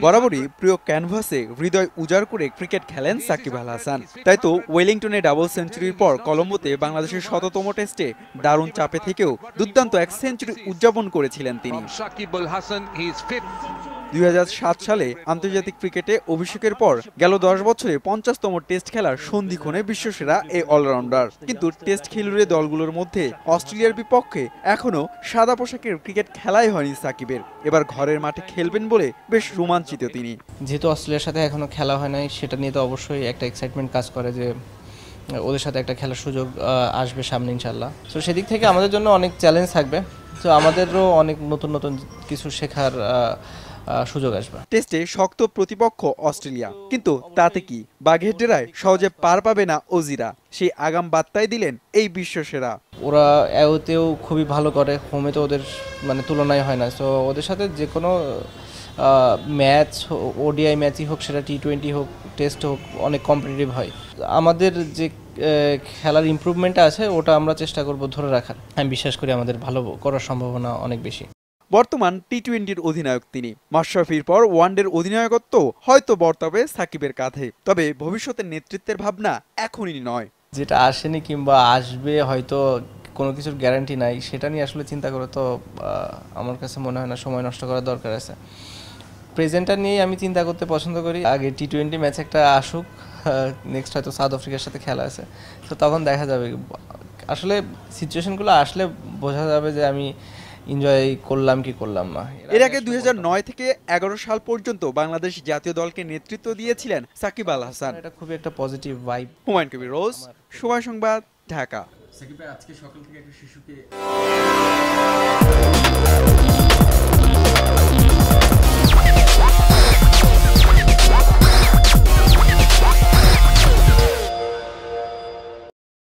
বরাবরই প্রিয় ক্যানভাসে হৃদয় উজাড় করে ক্রিকেট খেলেন সাকিব আল হাসান। তাই তো ওয়েলিংটনে ডাবল সেঞ্চুরির পর কলম্বোতে বাংলাদেশের ১৭তম টেস্টে দারুণ চাপে থেকেও দুর্দান্ত এক সেঞ্চুরি উদযাপন করেছিলেন তিনি। ২০০৭ সালে আন্তর্জাতিক ক্রিকেটে অভিষেকের পর গেল ১০ বছরে ৫০তম টেস্ট খেলার সন্ধিক্ষণে বিশ্বসেরা এই অলরাউন্ডার। কিন্তু টেস্ট খেলুড়ে দলগুলোর মধ্যে অস্ট্রেলিয়ার বিপক্ষে এখনো সাদা পোশাকের ক্রিকেট খেলাই হয়নি সাকিবের। এবার ঘরের মাঠে খেলবেন বলে বেশ রোমাঞ্চিত তিনি। যেহেতু অস্ট্রেলিয়ার সাথে এখনো খেলা হয় নাই, সেটা নিয়ে তো অবশ্যই একটা এক্সাইটমেন্ট কাজ করে যে ওদের সাথে একটা খেলার সুযোগ আসবে সামনে ইনশাল্লাহ। তো সেদিক থেকে আমাদের জন্য অনেক চ্যালেঞ্জ থাকবে, তো আমাদেরও অনেক নতুন নতুন কিছু শেখার সুযোগ আসবে। টেস্টে শক্ত প্রতিপক্ষ অস্ট্রেলিয়া, কিন্তু তাতে কি বাঘের ডেরায় সহজে পার পাবে না অজিরা, সেই আগাম বার্তাই দিলেন এই বিশ্বসেরা। ওরা এওতেও খুবই ভালো করে, হোমে তো ওদের মানে তুলনায় হয় না। সো ওদের সাথে যে কোনো ম্যাচ, ওডিআই ম্যাচই হোক, সেটা টি20 হোক, টেস্ট হোক, অনেক কম্পিটিটিভ হয়। আমাদের যে খেলার ইমপ্রুভমেন্ট আছে ওটা আমরা চেষ্টা করব ধরে রাখার। আমি বিশ্বাস করি আমাদের ভালো করার সম্ভাবনা অনেক বেশি। বর্তমান টি20-র অধিনায়ক তিনি। মাশরাফির পর ওয়ানডের অধিনায়কত্ব হয়তো বর্তাবে সাকিবের কাঁধে, তবে ভবিষ্যতের নেতৃত্বের ভাবনা এখনই নয়। যেটা আসেনি কিংবা আসবে হয়তো কোনো কিছুর গ্যারান্টি নাই, সেটা নিয়ে আসলে চিন্তা করে তো আমার কাছে মনে হয় না সময় নষ্ট করার দরকার আছে। প্রেজেন্টটা নিয়ে আমি চিন্তা করতে পছন্দ করি। আগে টি20 ম্যাচ একটা আসুক, নেক্সট হয়তো সাউথ আফ্রিকার সাথে খেলা আছে, তো তখন দেখা যাবে। আসলে সিচুয়েশনগুলো আসলে বোঝা যাবে যে আমি এনজয় করলাম কি করলাম না। এর আগে ২০০৯ থেকে ১১ সাল পর্যন্ত বাংলাদেশ জাতীয় দলকে নেতৃত্ব দিয়েছিলেন সাকিব আল হাসান। এটা খুবই একটা পজিটিভ ভাইব। হুমায়ুন কবির রোজ, সময় সংবাদ, ঢাকা। সাকিব ভাই, আজকে সকাল থেকে একটা শিশুকে